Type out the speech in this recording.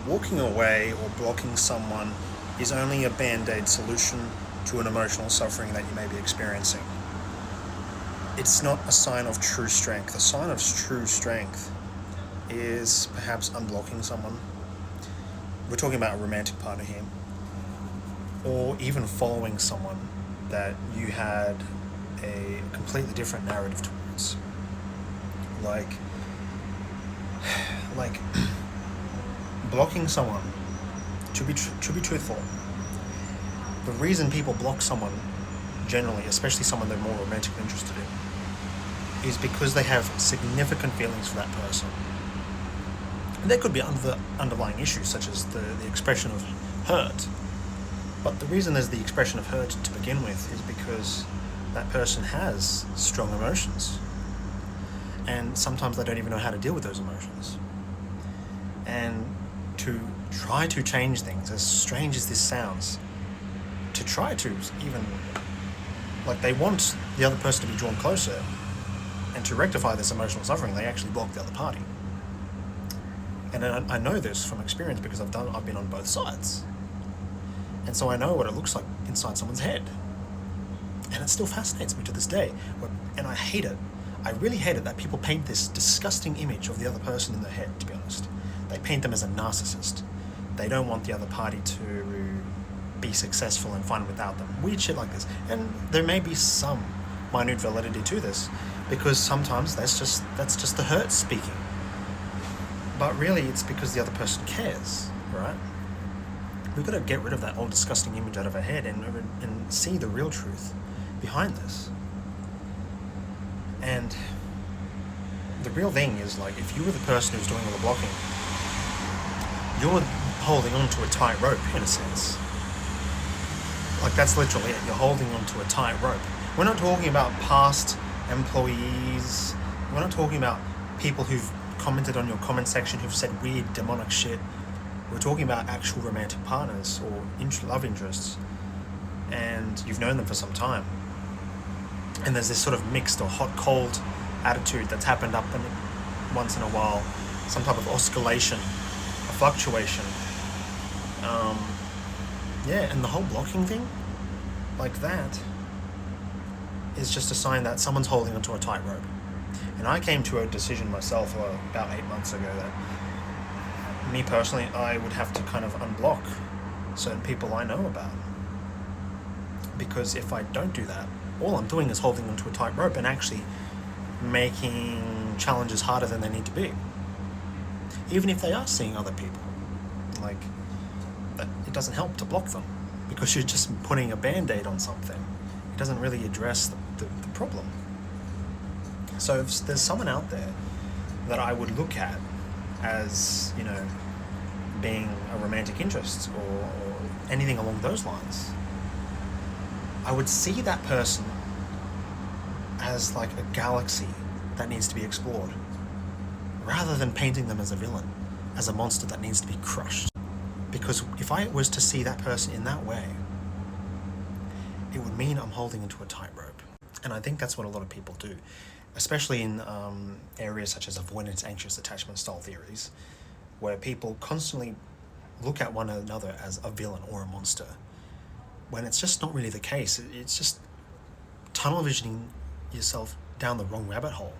walking away or blocking someone is only a band-aid solution to an emotional suffering that you may be experiencing. It's not a sign of true strength. A sign of true strength is perhaps unblocking someone. We're talking about a romantic partner here. Or even following someone that you had a completely different narrative towards. Like blocking someone, to be truthful, the reason people block someone generally, especially someone they're more romantically interested in, is because they have significant feelings for that person. And there could be underlying issues such as the expression of hurt. But the reason there's the expression of hurt to begin with is because that person has strong emotions. And sometimes they don't even know how to deal with those emotions. And to try to change things, as strange as this sounds, to try to even, they want the other person to be drawn closer, and to rectify this emotional suffering, they actually block the other party. And I know this from experience because I've been on both sides. And so I know what it looks like inside someone's head. And it still fascinates me to this day. And I hate it. I really hate it that people paint this disgusting image of the other person in their head, to be honest. They paint them as a narcissist. They don't want the other party to be successful and fine without them. Weird shit like this. And there may be some minute validity to this, because sometimes that's just the hurt speaking. But really it's because the other person cares, right? We've got to get rid of that old disgusting image out of our head and see the real truth behind this. And the real thing is, if you were the person who's doing all the blocking, you're holding on to a tight rope, in a sense. That's literally it. You're holding on to a tight rope. We're not talking about past employees. We're not talking about people who've commented on your comment section who've said weird, demonic shit. We're talking about actual romantic partners or love interests. And you've known them for some time. And there's this sort of mixed or hot-cold attitude that's happened up and once in a while, some type of oscillation, a fluctuation. And the whole blocking thing, that, is just a sign that someone's holding onto a tight rope. And I came to a decision myself about 8 months ago that, me personally, I would have to kind of unblock certain people I know about. Because if I don't do that, all I'm doing is holding onto a tight rope and actually making challenges harder than they need to be. Even if they are seeing other people. It doesn't help to block them, because you're just putting a band-aid on something. It doesn't really address the problem. So if there's someone out there that I would look at as, being a romantic interest or anything along those lines, I would see that person as a galaxy that needs to be explored, rather than painting them as a villain, as a monster that needs to be crushed. Because if I was to see that person in that way, it would mean I'm holding into a tight rope. And I think that's what a lot of people do, especially in areas such as avoidance anxious attachment style theories, where people constantly look at one another as a villain or a monster, when it's just not really the case. It's just tunnel visioning yourself down the wrong rabbit hole.